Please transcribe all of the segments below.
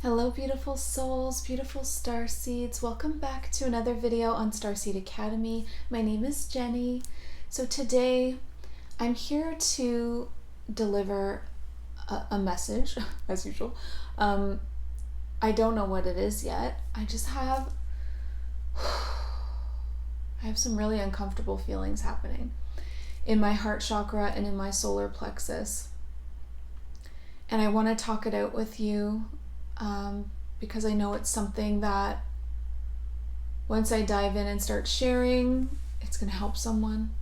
Hello beautiful souls, beautiful star seeds. Welcome back to another video on Starseed Academy. My name is Jenny. So today I'm here to deliver a message as usual. I don't know what it is yet. I have some really uncomfortable feelings happening in my heart chakra and in my solar plexus. And I want to talk it out with you because I know it's something that once I dive in and start sharing, it's going to help someone.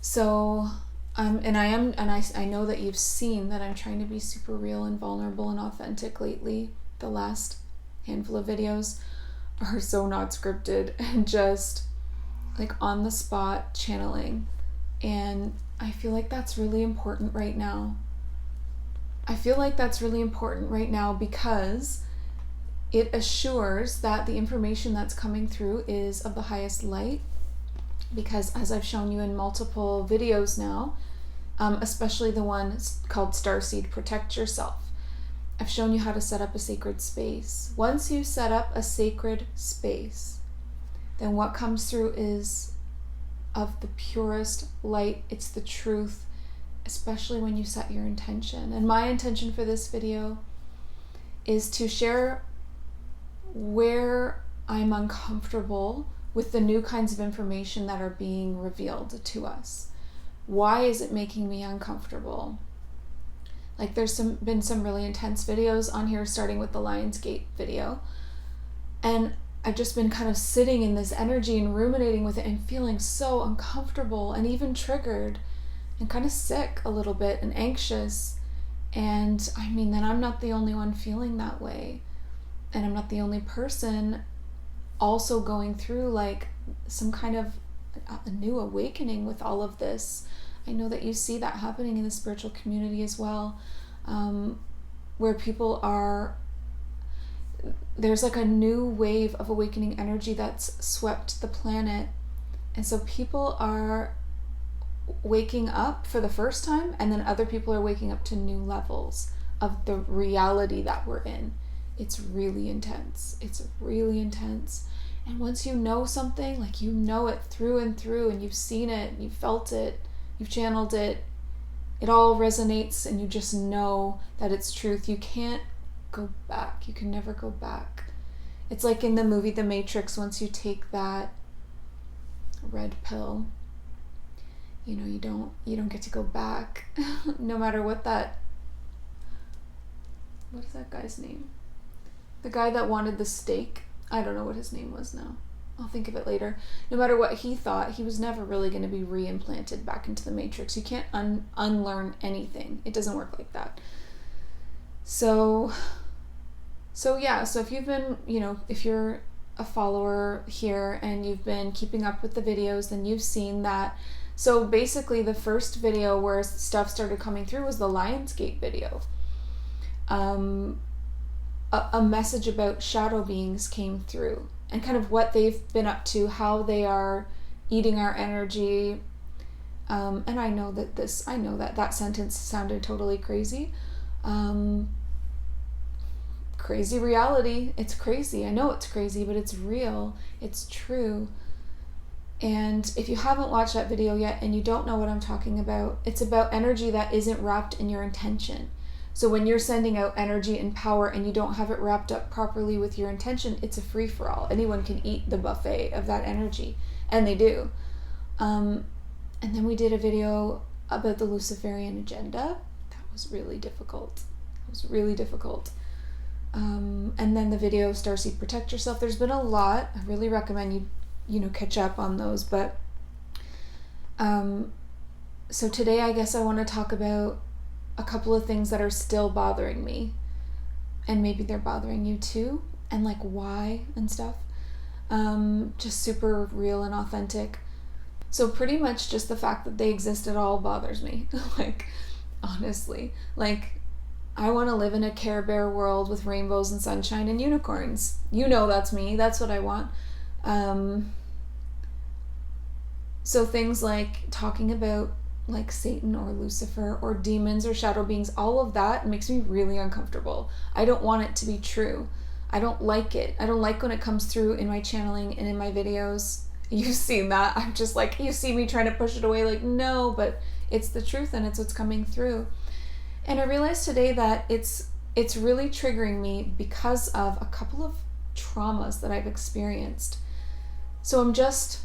So, I know that you've seen that I'm trying to be super real and vulnerable and authentic lately. The last handful of videos are so not scripted and just like on the spot channeling. And I feel like that's really important right now. Because it assures that the information that's coming through is of the highest light. Because as I've shown you in multiple videos now, especially the one called Starseed Protect Yourself, I've shown you how to set up a sacred space. Once you set up a sacred space, then what comes through is of the purest light. It's the truth, especially when you set your intention. And my intention for this video is to share where I'm uncomfortable with the new kinds of information that are being revealed to us. Why is it making me uncomfortable? Like there's been some really intense videos on here, starting with the Lionsgate video. And I've just been kind of sitting in this energy and ruminating with it and feeling so uncomfortable and even triggered and kind of sick a little bit and anxious. And I mean, then I'm not the only one feeling that way. And I'm not the only person also going through like some kind of a new awakening with all of this. I know that you see that happening in the spiritual community as well, where people there's like a new wave of awakening energy that's swept the planet. And so people are waking up for the first time, and then other people are waking up to new levels of the reality that we're in. It's really intense. And once you know something, like you know it through and through, and you've seen it, you've felt it, you've channeled it, it all resonates, and you just know that it's truth. You can't go back. You can never go back. It's like in the movie The Matrix, once you take that red pill, you know, you don't get to go back. No matter what is that guy's name? The guy that wanted the steak. I don't know what his name was now. I'll think of it later. No matter what he thought, he was never really going to be re-implanted back into the Matrix. You can't unlearn anything. It doesn't work like that. So if you've been, if you're a follower here and you've been keeping up with the videos, then you've seen that. So basically the first video where stuff started coming through was the Lionsgate video. A message about shadow beings came through and kind of what they've been up to, how they are eating our energy. And I know that sentence sounded totally crazy. Crazy reality. It's crazy. I know it's crazy, but it's real. It's true. And if you haven't watched that video yet and you don't know what I'm talking about, it's about energy that isn't wrapped in your intention. So when you're sending out energy and power and you don't have it wrapped up properly with your intention, it's a free-for-all. Anyone can eat the buffet of that energy, and they do. And then we did a video about the Luciferian agenda. That was really difficult. And then the video Starseed Protect Yourself. There's been a lot. I really recommend you catch up on those. But so today I guess I want to talk about a couple of things that are still bothering me, and maybe they're bothering you too, and like why and stuff. Just super real and authentic. So pretty much just the fact that they exist at all bothers me. Like, honestly, like I want to live in a Care Bear world with rainbows and sunshine and unicorns. That's me. That's what I want. So things like talking about like Satan or Lucifer or demons or shadow beings, all of that makes me really uncomfortable. I don't want it to be true. I don't like it. I don't like when it comes through in my channeling and in my videos. You've seen that. I'm just like, you see me trying to push it away, like, no, but it's the truth and it's what's coming through. And I realized today that it's really triggering me because of a couple of traumas that I've experienced. So I'm just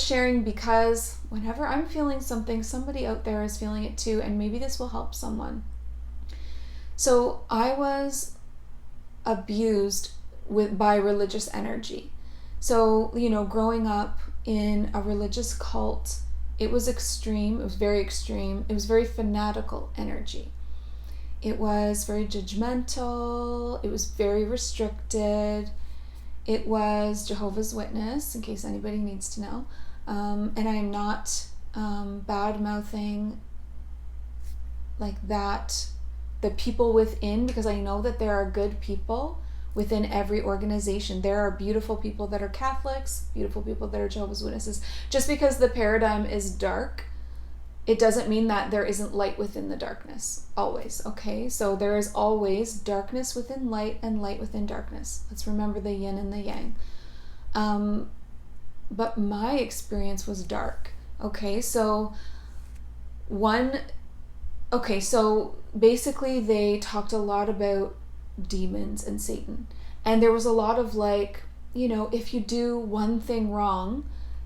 sharing because whenever I'm feeling something, somebody out there is feeling it too, and maybe this will help someone. So I was abused by religious energy. So, growing up in a religious cult, it was extreme. It was very extreme. It was very fanatical energy. It was very judgmental. It was very restricted. It was Jehovah's Witness, in case anybody needs to know. And I am not bad-mouthing like that the people within, because I know that there are good people within every organization. There are beautiful people that are Catholics, beautiful people that are Jehovah's Witnesses. Just because the paradigm is dark, it doesn't mean that there isn't light within the darkness, always, okay? So there is always darkness within light and light within darkness. Let's remember the yin and the yang. But my experience was dark, okay? So basically they talked a lot about demons and Satan. And there was a lot of like, if you do one thing wrong,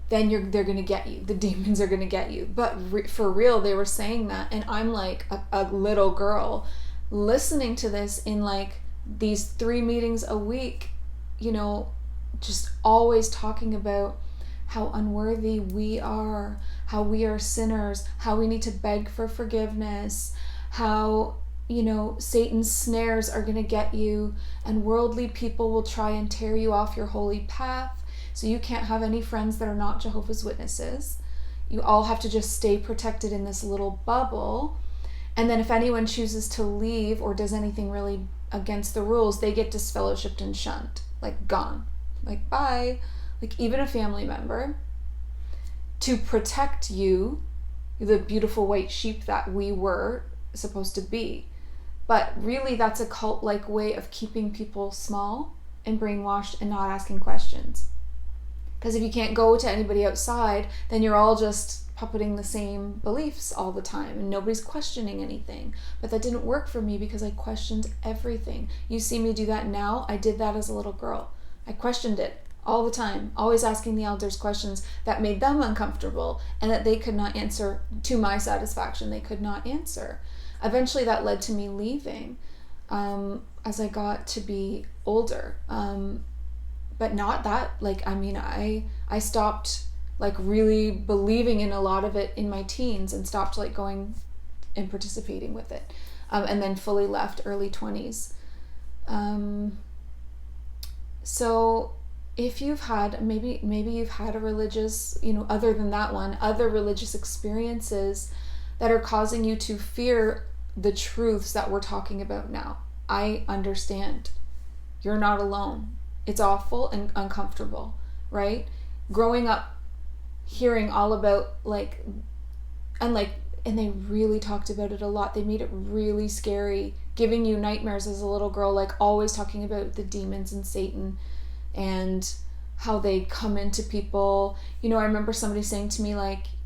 then they're going to get you. The demons are going to get you. But for real, they were saying that. And I'm like a little girl listening to this in like these 3 meetings a week, just always talking about how unworthy we are, how we are sinners, how we need to beg for forgiveness, how, Satan's snares are going to get you, and worldly people will try and tear you off your holy path. So you can't have any friends that are not Jehovah's Witnesses. You all have to just stay protected in this little bubble. And then if anyone chooses to leave or does anything really against the rules, they get disfellowshipped and shunned, like gone, like bye. Like even a family member, to protect you, the beautiful white sheep that we were supposed to be. But really that's a cult-like way of keeping people small and brainwashed and not asking questions. Because if you can't go to anybody outside, then you're all just puppeting the same beliefs all the time and nobody's questioning anything. But that didn't work for me because I questioned everything. You see me do that now. I did that as a little girl. I questioned it all the time, always asking the elders questions that made them uncomfortable and that they could not answer to my satisfaction. They could not answer. Eventually that led to me leaving as I got to be older. But not that, I stopped really believing in a lot of it in my teens and stopped going and participating with it. And then fully left early 20s. So if you've had, maybe you've had a religious, other than that one, other religious experiences that are causing you to fear the truths that we're talking about now. I understand. You're not alone. It's awful and uncomfortable, right? Growing up, hearing all about and they really talked about it a lot. They made it really scary, giving you nightmares as a little girl, always talking about the demons and Satan and how they come into people. I remember somebody saying to me,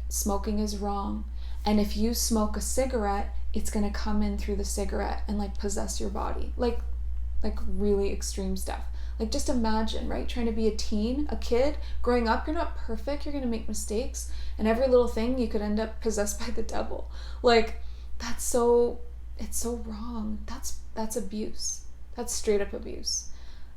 smoking is wrong. And if you smoke a cigarette, it's going to come in through the cigarette and possess your body. Like really extreme stuff. Just imagine, right? Trying to be a kid, growing up, you're not perfect, you're going to make mistakes, and every little thing you could end up possessed by the devil. It's so wrong. That's abuse. That's straight up abuse.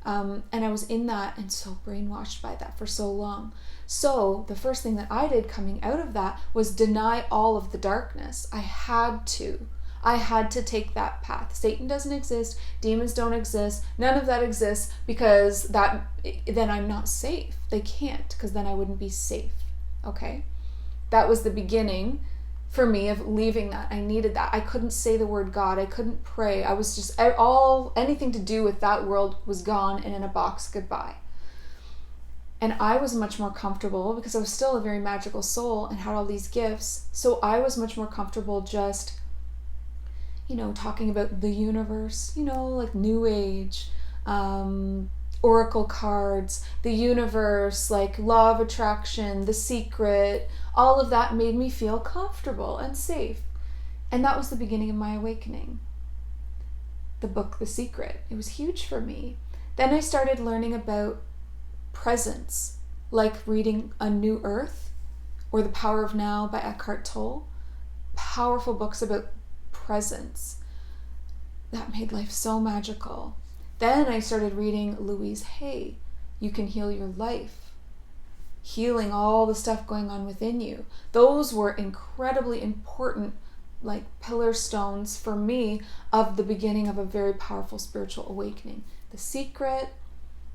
And I was in that and so brainwashed by that for so long. So the first thing that I did coming out of that was deny all of the darkness. I had to take that path. Satan doesn't exist. Demons don't exist. None of that exists because then I'm not safe. They can't, because then I wouldn't be safe. Okay? That was the beginning for me of leaving that. I needed that. I couldn't say the word God. I couldn't pray. I was just anything to do with that world was gone and in a box. Goodbye. And I was much more comfortable because I was still a very magical soul and had all these gifts. So I was much more comfortable just, talking about the universe, like New Age, oracle cards, the universe, like law of attraction, The Secret. All of that made me feel comfortable and safe. And that was the beginning of my awakening. The book, The Secret. It was huge for me. Then I started learning about presence, like reading A New Earth or The Power of Now by Eckhart Tolle. Powerful books about presence. That made life so magical. Then I started reading Louise Hay, You Can Heal Your Life. Healing all the stuff going on within you. Those were incredibly important, like pillar stones for me of the beginning of a very powerful spiritual awakening. The Secret,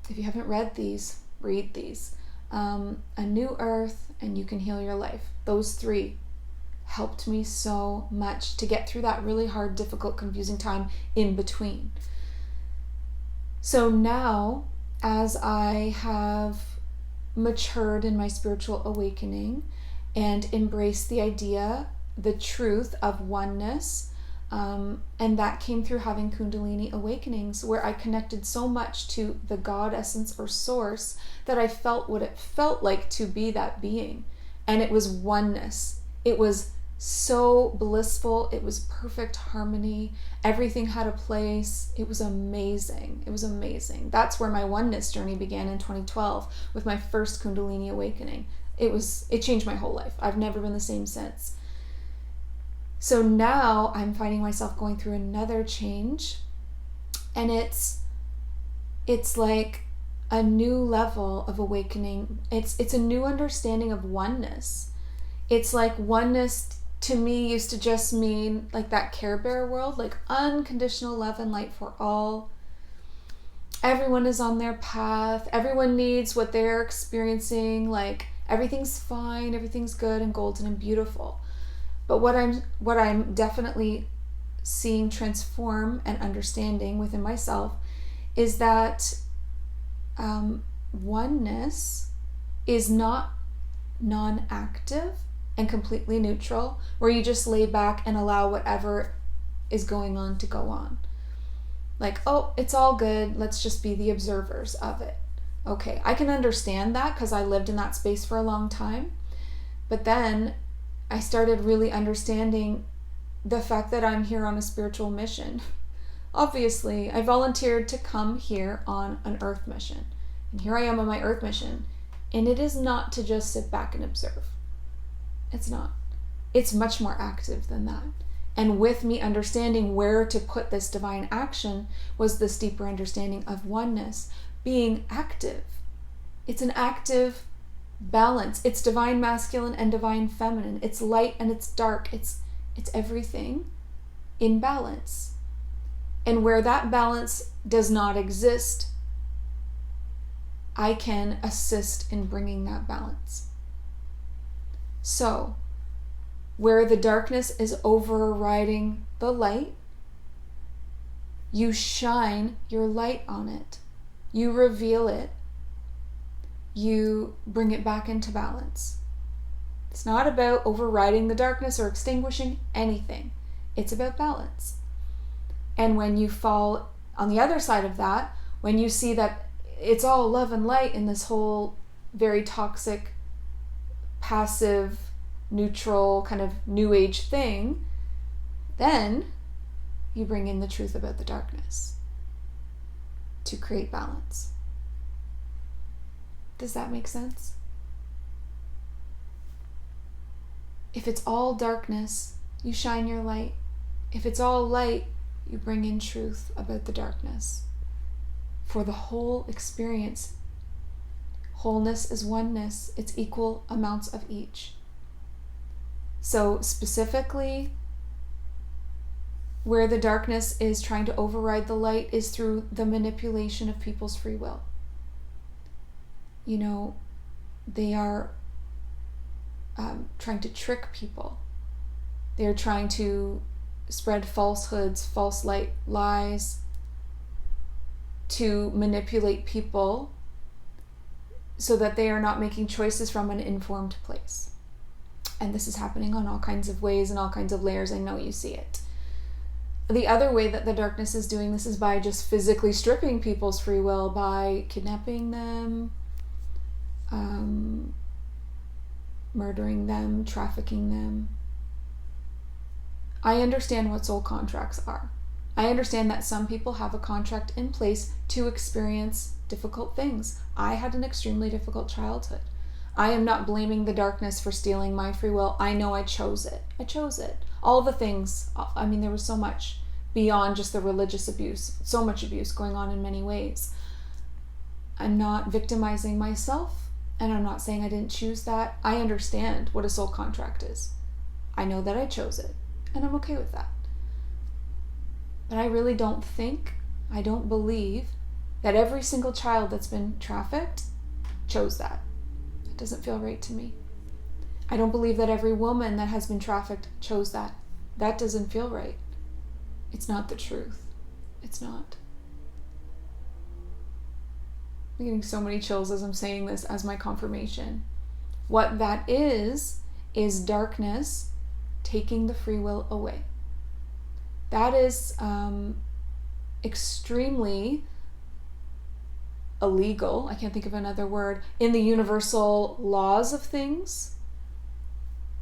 if you haven't read these, read these. A New Earth and You Can Heal Your Life. Those three helped me so much to get through that really hard, difficult, confusing time in between. So now, as I have matured in my spiritual awakening and embraced the idea, the truth of oneness, and that came through having Kundalini awakenings, where I connected so much to the God essence or source that I felt what it felt like to be that being. And it was oneness. It was so blissful. It was perfect harmony. Everything had a place. It was amazing. It was amazing. That's where my oneness journey began in 2012 with my first Kundalini awakening. It changed my whole life. I've never been the same since. So now I'm finding myself going through another change, and it's like a new level of awakening. It's a new understanding of oneness. It's like oneness to me used to just mean like that Care Bear world, like unconditional love and light for all. Everyone is on their path. Everyone needs what they're experiencing. Like everything's fine, everything's good and golden and beautiful. But what I'm definitely seeing transform and understanding within myself is that oneness is not non-active and completely neutral, where you just lay back and allow whatever is going on to go on. Like, oh, it's all good. Let's just be the observers of it. Okay, I can understand that because I lived in that space for a long time. But then I started really understanding the fact that I'm here on a spiritual mission. Obviously, I volunteered to come here on an earth mission. And here I am on my earth mission. And it is not to just sit back and observe. It's not. It's much more active than that. And with me understanding where to put this divine action was this deeper understanding of oneness being active. It's an active balance. It's divine masculine and divine feminine. It's light and it's dark. It's everything in balance. And where that balance does not exist, I can assist in bringing that balance. So, where the darkness is overriding the light, you shine your light on it. You reveal it. You bring it back into balance. It's not about overriding the darkness or extinguishing anything. It's about balance. And when you fall on the other side of that, when you see that it's all love and light in this whole very toxic, passive, neutral, kind of new age thing, then you bring in the truth about the darkness to create balance. Does that make sense? If it's all darkness, you shine your light. If it's all light, you bring in truth about the darkness. For the whole experience, wholeness is oneness. It's equal amounts of each. So specifically, where the darkness is trying to override the light is through the manipulation of people's free will. They are trying to trick people. They're trying to spread falsehoods, false lies, to manipulate people so that they are not making choices from an informed place. And this is happening on all kinds of ways and all kinds of layers. I know you see it. The other way that the darkness is doing this is by just physically stripping people's free will, by kidnapping them, murdering them, trafficking them. I understand what soul contracts are. I understand that some people have a contract in place to experience difficult things. I had an extremely difficult childhood. I am not blaming the darkness for stealing my free will. I know I chose it. I chose it. All the things, I mean, there was so much beyond just the religious abuse, so much abuse going on in many ways. I'm not victimizing myself, and I'm not saying I didn't choose that. I understand what a soul contract is. I know that I chose it, and I'm okay with that. But I really don't believe that every single child that's been trafficked chose that. It doesn't feel right to me. I don't believe that every woman that has been trafficked chose that. That doesn't feel right. It's not the truth. It's not. I'm getting so many chills as I'm saying this as my confirmation. What that is darkness taking the free will away. That is extremely illegal, I can't think of another word, in the universal laws of things.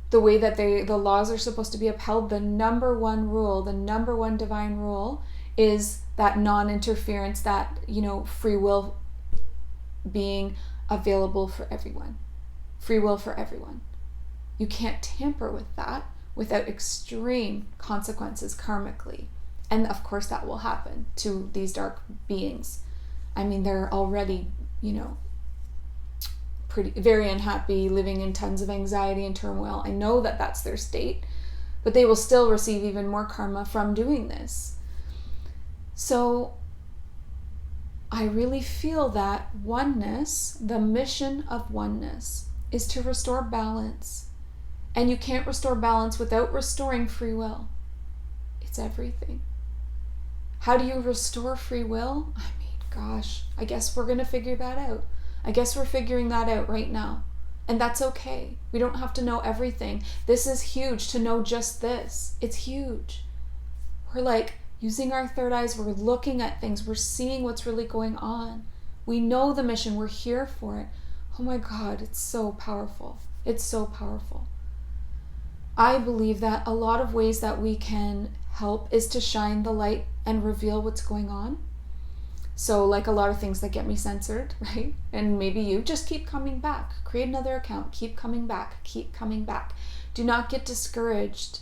The way that the laws are supposed to be upheld, the number one rule, the number one divine rule is that non-interference, that, free will being available for everyone. Free will for everyone. You can't tamper with that without extreme consequences karmically. And of course that will happen to these dark beings. I mean, they're already, very unhappy, living in tons of anxiety and turmoil. I know that that's their state, but they will still receive even more karma from doing this. So I really feel that oneness, the mission of oneness, is to restore balance. And you can't restore balance without restoring free will. It's everything. How do you restore free will? I mean, gosh, I guess we're going to figure that out. I guess we're figuring that out right now. And that's okay. We don't have to know everything. This is huge to know just this. It's huge. We're like using our third eyes. We're looking at things. We're seeing what's really going on. We know the mission. We're here for it. Oh my God, it's so powerful. It's so powerful. I believe that a lot of ways that we can help is to shine the light and reveal what's going on. So like a lot of things that get me censored, right? And maybe you just keep coming back. Create another account. Keep coming back. Keep coming back. Do not get discouraged.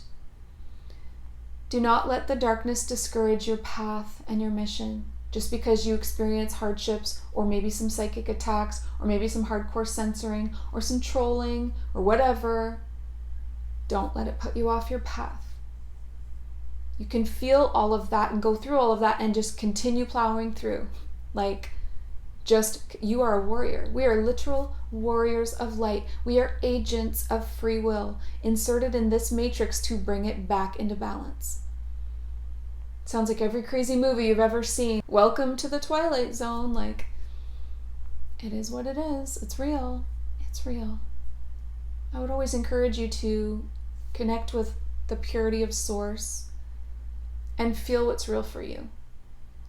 Do not let the darkness discourage your path and your mission. Just because you experience hardships or maybe some psychic attacks or maybe some hardcore censoring or some trolling or whatever, don't let it put you off your path. You can feel all of that and go through all of that and just continue plowing through. You are a warrior. We are literal warriors of light. We are agents of free will inserted in this matrix to bring it back into balance. Sounds like every crazy movie you've ever seen. Welcome to the Twilight Zone. It is what it is. It's real. It's real. I would always encourage you to connect with the purity of source and feel what's real for you.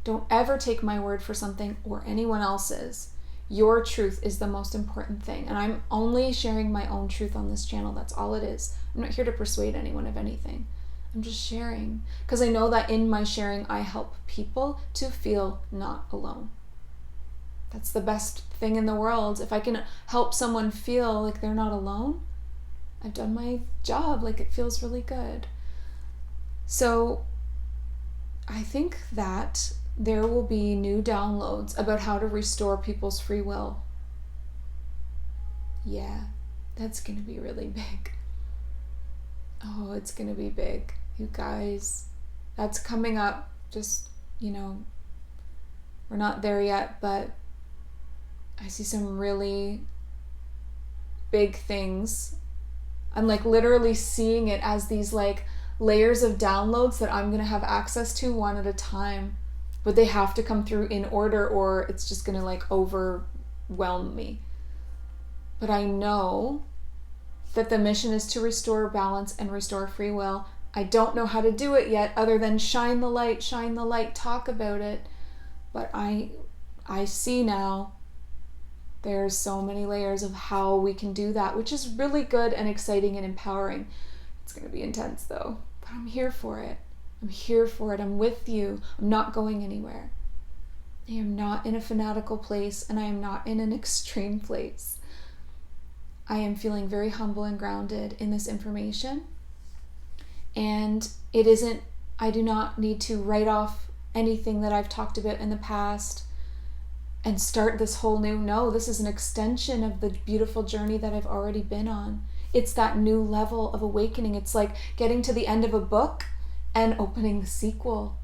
Don't ever take my word for something or anyone else's. Your truth is the most important thing. And I'm only sharing my own truth on this channel. That's all it is. I'm not here to persuade anyone of anything. I'm just sharing. Because I know that in my sharing, I help people to feel not alone. That's the best thing in the world. If I can help someone feel like they're not alone, I've done my job. It feels really good. So I think that there will be new downloads about how to restore people's free will. Yeah, that's going to be really big. Oh, it's going to be big. You guys, that's coming up. Just, we're not there yet, but I see some really big things. I'm literally seeing it as these layers of downloads that I'm going to have access to one at a time, but they have to come through in order or it's just going to overwhelm me. but I know that the mission is to restore balance and restore free will. I don't know how to do it yet other than shine the light, talk about it. But I see now there's so many layers of how we can do that, which is really good and exciting and empowering. It's going to be intense though, but I'm here for it. I'm with you. I'm not going anywhere. I am not in a fanatical place, and I am not in an extreme place. I am feeling very humble and grounded in this information. And I do not need to write off anything that I've talked about in the past and start this whole new. No, this is an extension of the beautiful journey that I've already been on. It's that new level of awakening. It's like getting to the end of a book and opening the sequel.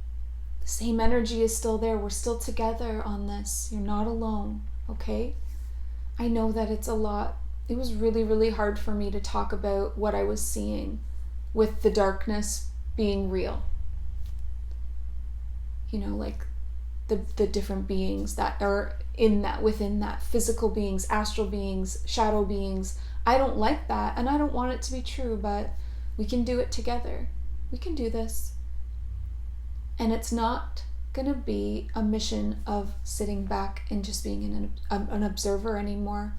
The same energy is still there. We're still together on this. You're not alone, okay? I know that it's a lot. It was really, really hard for me to talk about what I was seeing with the darkness being real. You know, like the different beings that are within that, physical beings, astral beings, shadow beings. I don't like that, and I don't want it to be true, but we can do it together. We can do this. And it's not going to be a mission of sitting back and just being an observer anymore.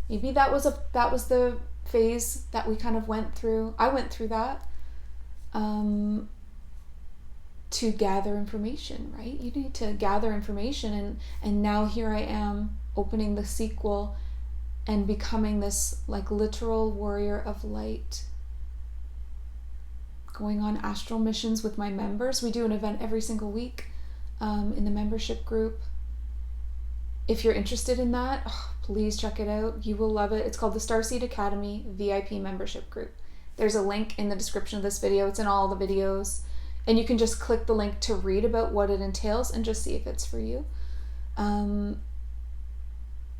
Maybe that was the phase that we kind of went through. I went through that to gather information, right? You need to gather information, and now here I am opening the sequel and becoming this like literal warrior of light, going on astral missions with my members. We do an event every single week in the membership group. If you're interested in that, please check it out. You will love it. It's called the Starseed Academy VIP membership group. There's a link in the description of this video. It's in all the videos. And you can just click the link to read about what it entails and just see if it's for you.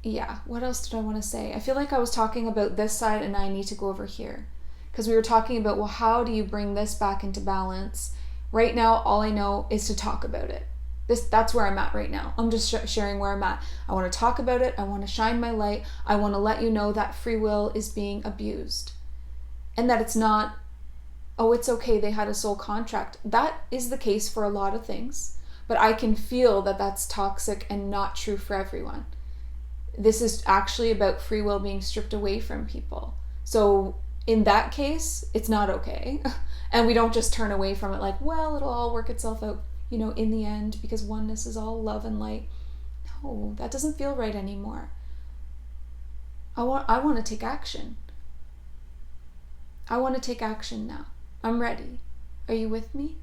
Yeah, what else did I want to say? I feel like I was talking about this side and I need to go over here. Because we were talking about, well, how do you bring this back into balance? Right now, all I know is to talk about it. That's where I'm at right now. I'm just sharing where I'm at. I want to talk about it. I want to shine my light. I want to let you know that free will is being abused. And that it's not, oh, it's okay, they had a soul contract. That is the case for a lot of things. But I can feel that that's toxic and not true for everyone. This is actually about free will being stripped away from people. So in that case, it's not okay. And we don't just turn away from it like, well, it'll all work itself out, you know, in the end, because oneness is all love and light. No, that doesn't feel right anymore. I want to take action. I want to take action now. I'm ready. Are you with me?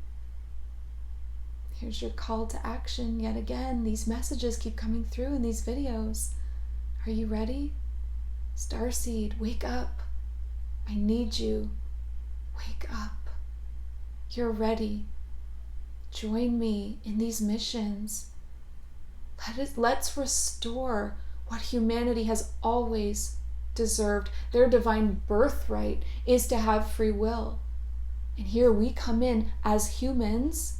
Here's your call to action yet again. These messages keep coming through in these videos. Are you ready? Starseed, wake up. I need you. Wake up. You're ready. Join me in these missions. Let's restore what humanity has always deserved. Their divine birthright is to have free will. And here we come in as humans,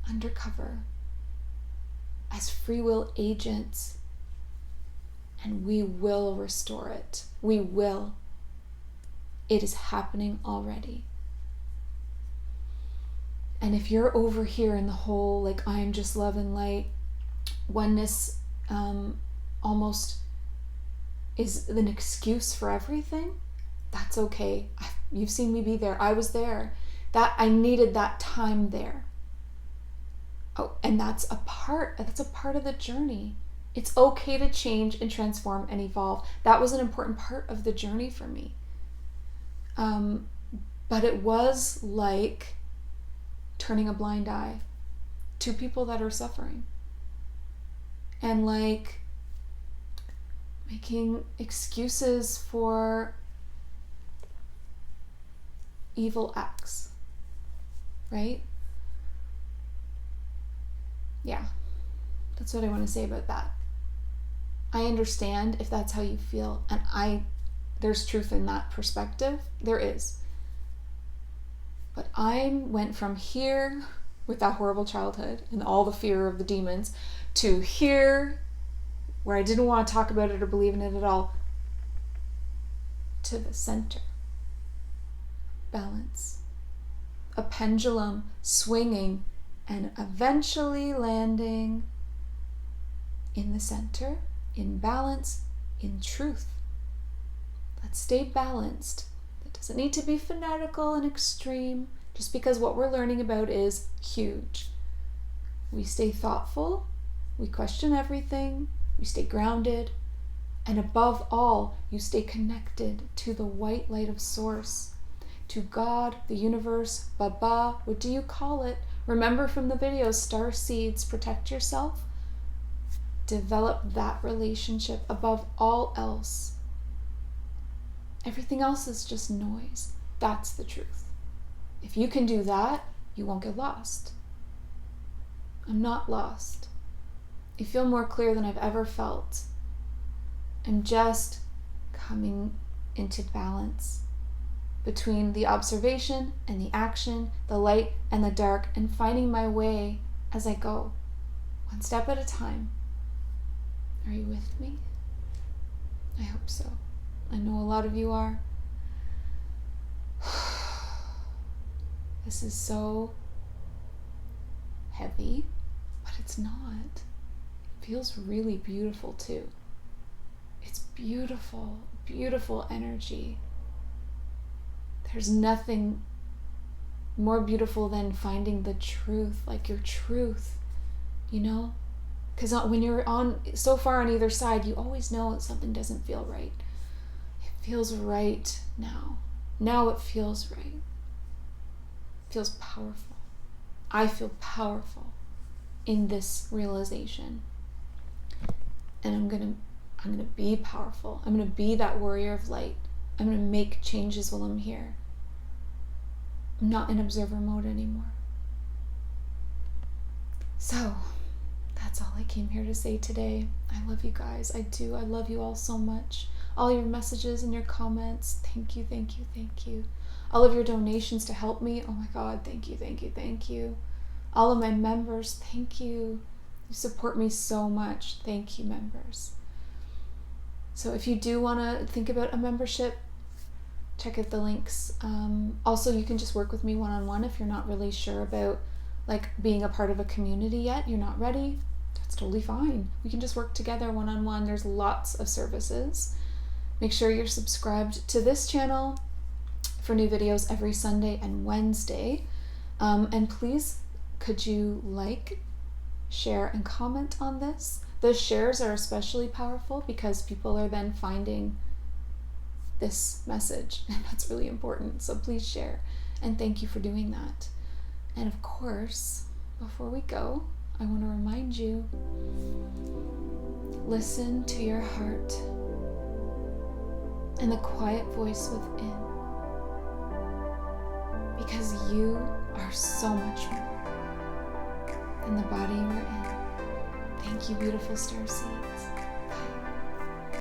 undercover, as free will agents, and we will restore it. We will. It is happening already. And if you're over here in the whole, like, I am just love and light, oneness almost is an excuse for everything, that's okay. You've seen me be there. I was there. That I needed that time there. Oh, and that's a part of the journey. It's okay to change and transform and evolve. That was an important part of the journey for me. But it was like turning a blind eye to people that are suffering. And like making excuses for evil acts, right? Yeah, that's what I want to say about that. I understand if that's how you feel, and there's truth in that perspective. There is. But I went from here with that horrible childhood and all the fear of the demons to here where I didn't want to talk about it or believe in it at all. to the center. Balance. A pendulum swinging and eventually landing in the center, in balance, in truth. Let's stay balanced. It doesn't need to be fanatical and extreme, just because what we're learning about is huge. We stay thoughtful, we question everything, we stay grounded, and above all, you stay connected to the white light of Source, to God, the universe, Baba, what do you call it? Remember from the video, star seeds, protect yourself. Develop that relationship above all else. Everything else is just noise. That's the truth. If you can do that, you won't get lost. I'm not lost. I feel more clear than I've ever felt. I'm just coming into balance between the observation and the action, the light and the dark, and finding my way as I go, one step at a time. Are you with me? I hope so. I know a lot of you are. This is so heavy, but it's not. It feels really beautiful too. It's beautiful, beautiful energy. There's nothing more beautiful than finding the truth, like your truth, you know? Because when you're on so far on either side, you always know that something doesn't feel right. It feels right now. Now it feels right. It feels powerful. I feel powerful in this realization. And I'm gonna be powerful. I'm gonna be that warrior of light. I'm gonna make changes while I'm here. I'm not in observer mode anymore. So, that's all I came here to say today. I love you guys. I do. I love you all so much. All your messages and your comments. Thank you, thank you, thank you. All of your donations to help me. Oh my God, thank you, thank you, thank you. All of my members, thank you. You support me so much. Thank you, members. So if you do want to think about a membership, check out the links. Also, you can just work with me one-on-one if you're not really sure about like being a part of a community yet. You're not ready. That's totally fine. We can just work together one-on-one. There's lots of services. Make sure you're subscribed to this channel for new videos every Sunday and Wednesday. And please, could you like, share, and comment on this? The shares are especially powerful because people are then finding this message, and that's really important. So please share, and thank you for doing that. And of course, before we go, I want to remind you, listen to your heart and the quiet voice within, because you are so much more than the body we're in. Thank you, beautiful star seeds.